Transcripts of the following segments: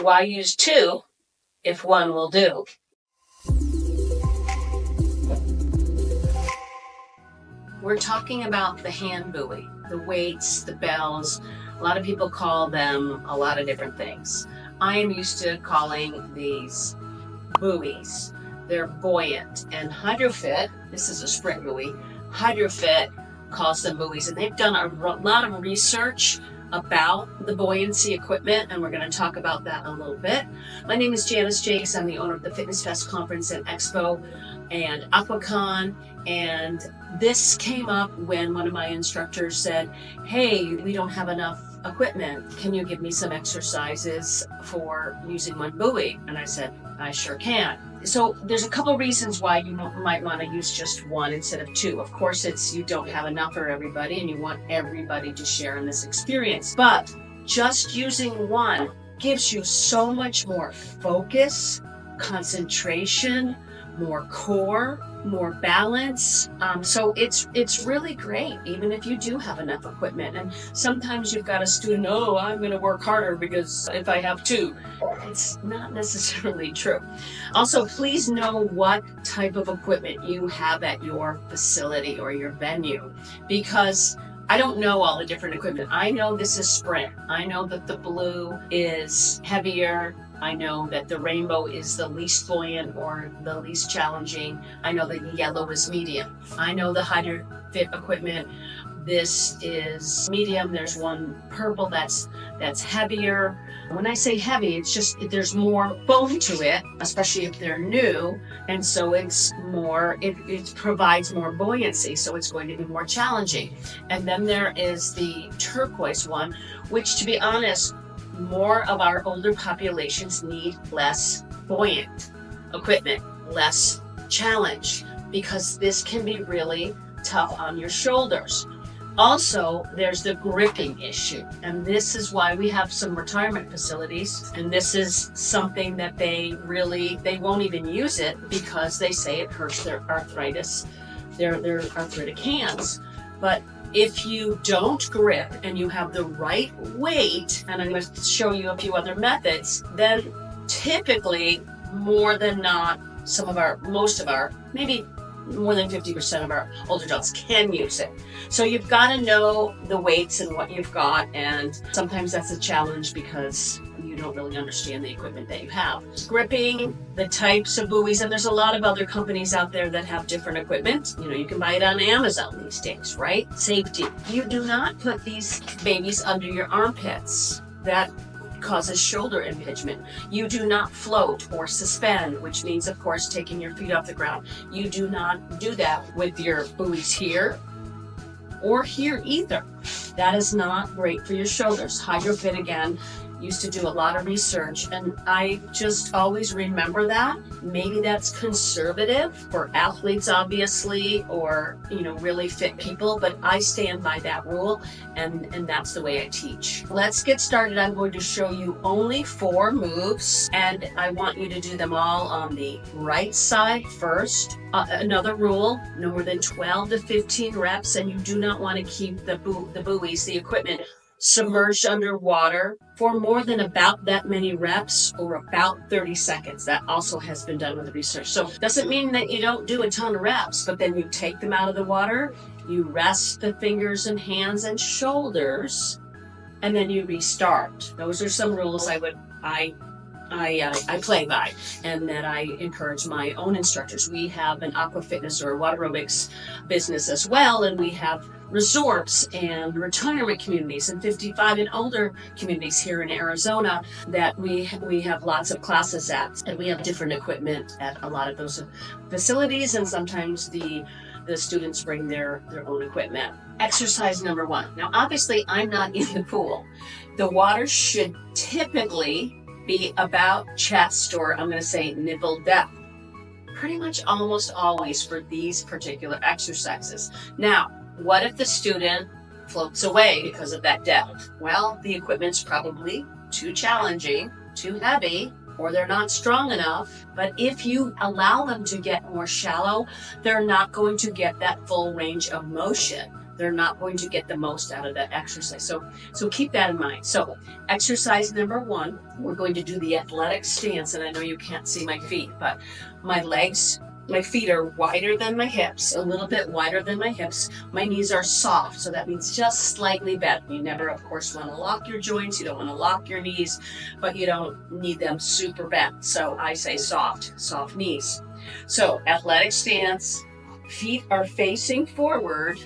why use two if one will do? We're talking about the hand buoy, the weights, the bells. A lot of people call them a lot of different things. I am used to calling these buoys. They're buoyant. And Hydrofit, this is a sprint buoy, Hydrofit calls them buoys. And they've done a lot of research about the buoyancy equipment, and we're going to talk about that a little bit. My name is Janice Jakes. I'm the owner of the Fitness Fest Conference and Expo and AquaCon, and this came up when one of my instructors said, hey, we don't have enough equipment. Can you give me some exercises for using one buoy? And I said, I sure can. So there's a couple reasons why you might want to use just one instead of two. Of course, it's you don't have enough for everybody and you want everybody to share in this experience. But just using one gives you so much more focus, concentration, more core, more balance. So it's really great, even if you do have enough equipment. And sometimes you've got a student, oh, I'm going to work harder because if I have two. It's not necessarily true. Also, please know what type of equipment you have at your facility or your venue, because I don't know all the different equipment. I know this is sprint. I know that the blue is heavier. I know that the rainbow is the least buoyant or the least challenging. I know that the yellow is medium. I know the Hydrofit equipment. This is medium. There's one purple that's heavier. When I say heavy, it's just there's more bone to it, especially if they're new. And so it's more, it provides more buoyancy. So it's going to be more challenging. And then there is the turquoise one, which, to be honest, more of our older populations need less buoyant equipment, less challenge, because this can be really tough on your shoulders. Also, there's the gripping issue, and this is why we have some retirement facilities, and this is something that they won't even use it because they say it hurts their arthritis, their arthritic hands. But if you don't grip and you have the right weight, and I'm going to show you a few other methods, then typically, more than not, most of our, maybe more than 50% of our older adults can use it. So you've got to know the weights and what you've got, and sometimes that's a challenge because you don't really understand the equipment that you have. Gripping, the types of buoys, and there's a lot of other companies out there that have different equipment. You know, you can buy it on Amazon these days, right? Safety. You do not put these babies under your armpits. That causes shoulder impingement. You do not float or suspend, which means, of course, taking your feet off the ground. You do not do that with your buoys here or here either. That is not great for your shoulders. Hydrofit, again, used to do a lot of research, and I just always remember that. Maybe that's conservative for athletes, obviously, or really fit people, but I stand by that rule, and that's the way I teach. Let's get started. I'm going to show you only 4 moves, and I want you to do them all on the right side first. Another rule, no more than 12 to 15 reps, and you do not want to keep the buoys, the equipment, submerged underwater for more than about that many reps or about 30 seconds. That also has been done with research. So it doesn't mean that you don't do a ton of reps, but then you take them out of the water, you rest the fingers and hands and shoulders, and then you restart. Those are some rules I play by, and that I encourage my own instructors. We have an aqua fitness or water aerobics business as well, and we have resorts and retirement communities and 55 and older communities here in Arizona that we have lots of classes at, and we have different equipment at a lot of those facilities, and sometimes the students bring their own equipment. Exercise number 1. Now, obviously, I'm not in the pool. The water should typically be about chest, or I'm going to say nipple depth, pretty much almost always for these particular exercises. Now, what if the student floats away because of that depth? Well, the equipment's probably too challenging, too heavy, or they're not strong enough. But if you allow them to get more shallow, they're not going to get that full range of motion They're not going to get the most out of that exercise. So keep that in mind. So exercise number 1, we're going to do the athletic stance. And I know you can't see my feet, but my feet are wider than my hips, a little bit wider than my hips. My knees are soft, so that means just slightly bent. You never, of course, want to lock your joints. You don't want to lock your knees, but you don't need them super bent. So I say soft knees. So athletic stance, feet are facing forward.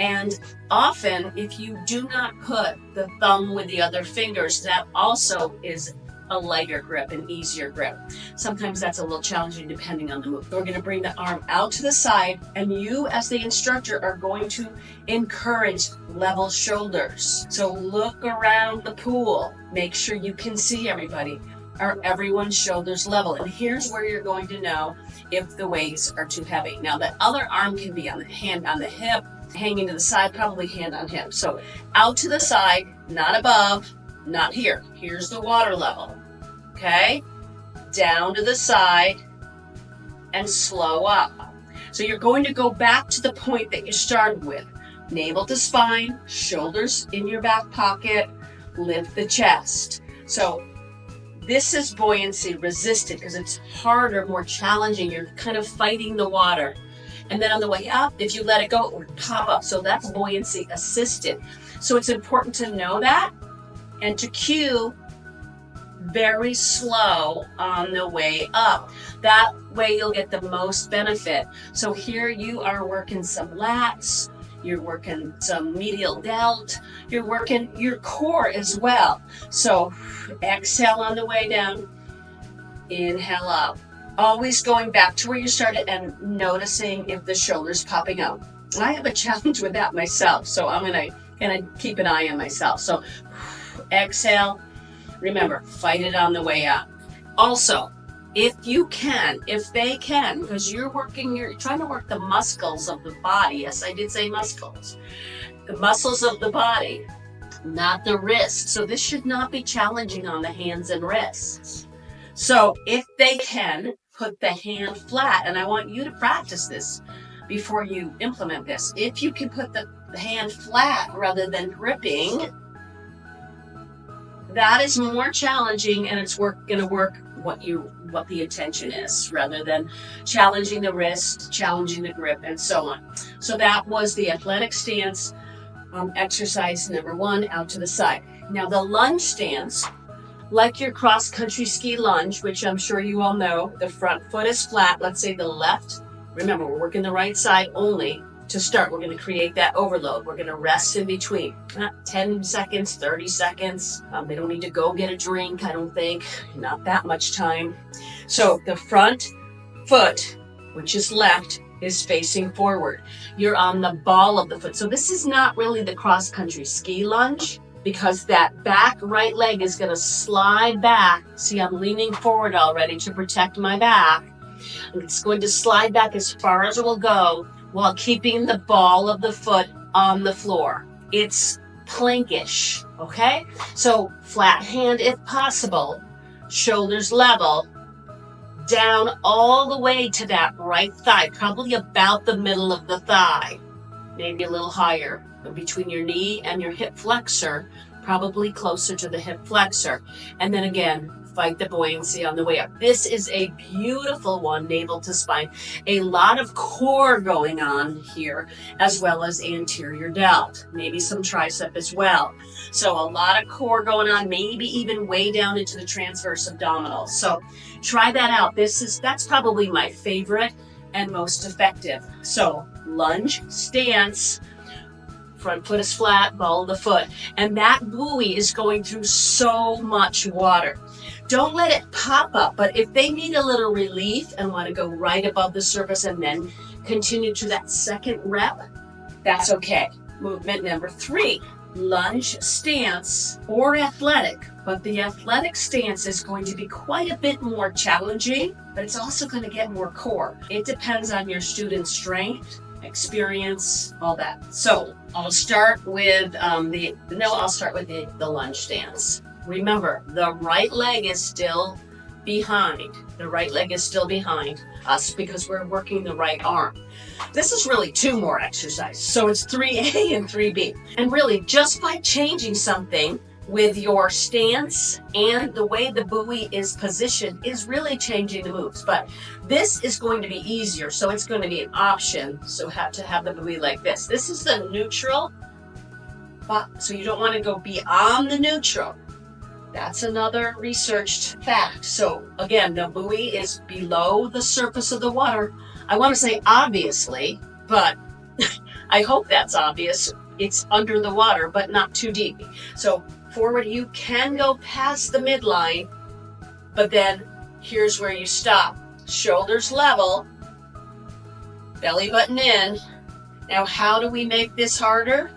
And often, if you do not put the thumb with the other fingers, that also is a lighter grip, an easier grip. Sometimes that's a little challenging depending on the move. We're going to bring the arm out to the side, and you as the instructor are going to encourage level shoulders. So look around the pool. Make sure you can see everybody. Are everyone's shoulders level? And here's where you're going to know if the weights are too heavy. Now the other arm can be on the hand on the hip, hanging to the side, probably hand on hip. So out to the side, not above, not here. Here's the water level. Okay? Down to the side and slow up. So you're going to go back to the point that you started with. Navel to spine, shoulders in your back pocket, lift the chest. So this is buoyancy resisted because it's harder, more challenging. You're kind of fighting the water. And then on the way up, if you let it go, it would pop up. So that's buoyancy assisted. So it's important to know that and to cue very slow on the way up. That way you'll get the most benefit. So here you are working some lats, you're working some medial delt, you're working your core as well. So exhale on the way down, inhale up. Always going back to where you started and noticing if the shoulder's popping out. I have a challenge with that myself, so I'm gonna keep an eye on myself. So exhale. Remember, fight it on the way up. Also, if they can, because you're trying to work the muscles of the body. Yes, I did say muscles. The muscles of the body, not the wrists. So this should not be challenging on the hands and wrists. So if they can, put the hand flat, and I want you to practice this before you implement this. If you can put the hand flat rather than gripping, that is more challenging, and it's going to work what the intention is, rather than challenging the wrist, challenging the grip, and so on. So that was the athletic stance exercise number 1, out to the side. Now the lunge stance, like your cross-country ski lunge, which I'm sure you all know, the front foot is flat. Let's say the left. Remember, we're working the right side only. To start, we're going to create that overload. We're going to rest in between. 10 seconds, 30 seconds. They don't need to go get a drink, I don't think. Not that much time. So the front foot, which is left, is facing forward. You're on the ball of the foot. So this is not really the cross-country ski lunge, because that back right leg is going to slide back. See, I'm leaning forward already to protect my back. It's going to slide back as far as it will go, while keeping the ball of the foot on the floor. It's plankish, okay? So flat hand if possible, shoulders level, down all the way to that right thigh, probably about the middle of the thigh, maybe a little higher, but between your knee and your hip flexor, probably closer to the hip flexor. And then again, fight the buoyancy on the way up. This is a beautiful one, navel to spine. A lot of core going on here, as well as anterior delt, maybe some tricep as well. So a lot of core going on, maybe even way down into the transverse abdominals. So try that out. That's probably my favorite and most effective. So lunge, stance, front foot is flat, ball of the foot. And that buoy is going through so much water. Don't let it pop up, but if they need a little relief and want to go right above the surface and then continue to that second rep, that's okay. Movement number 3, lunge stance or athletic, but the athletic stance is going to be quite a bit more challenging, but it's also going to get more core. It depends on your student's strength, experience, all that. So I'll start with the lunge stance. Remember, the right leg is still behind. The right leg is still behind us because we're working the right arm. This is really 2 more exercises. So it's 3A and 3B. And really, just by changing something with your stance and the way the buoy is positioned is really changing the moves. But this is going to be easier, so it's going to be an option. So have to have the buoy like this. This is the neutral, but so you don't want to go beyond the neutral. That's another researched fact. So again, the buoy is below the surface of the water. I want to say obviously, but I hope that's obvious. It's under the water, but not too deep. So forward, you can go past the midline, but then here's where you stop. Shoulders level, belly button in. Now, how do we make this harder?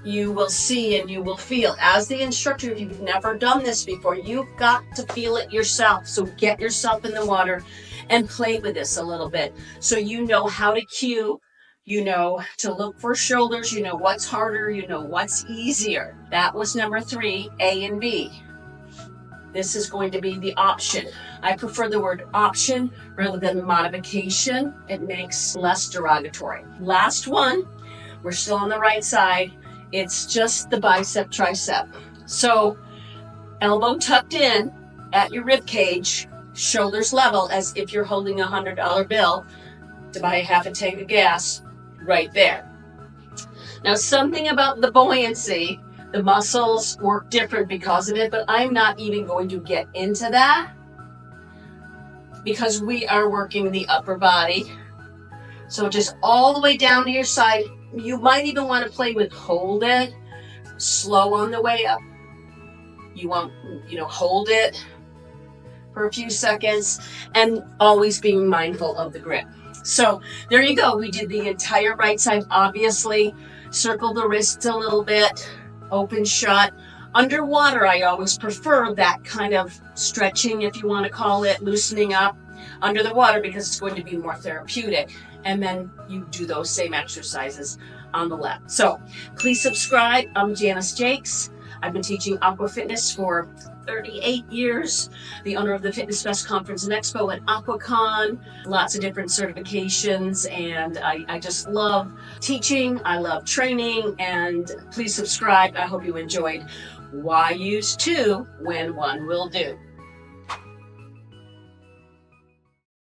You will see and you will feel. As the instructor, if you've never done this before, you've got to feel it yourself. So get yourself in the water and play with this a little bit. So you know how to cue, you know to look for shoulders, you know what's harder, you know what's easier. That was number 3, A and B. This is going to be the option. I prefer the word option rather than modification. It makes less derogatory. Last one, we're still on the right side. It's just the bicep tricep. So elbow tucked in at your rib cage, shoulders level as if you're holding a $100 bill to buy a half a tank of gas right there. Now, something about the buoyancy, the muscles work different because of it, but I'm not even going to get into that because we are working the upper body. So just all the way down to your side. You might even want to play with hold it, slow on the way up. You want, hold it for a few seconds and always being mindful of the grip. So there you go. We did the entire right side, obviously. Circle the wrists a little bit, open, shut. Underwater, I always prefer that kind of stretching, if you want to call it, loosening up under the water because it's going to be more therapeutic. And then you do those same exercises on the left. So please subscribe. I'm Janice Jakes. I've been teaching Aqua Fitness for 38 years, the owner of the Fitness Fest Conference and Expo at AquaCon, lots of different certifications, and I just love teaching, I love training, and please subscribe. I hope you enjoyed Why Use Two When One Will Do.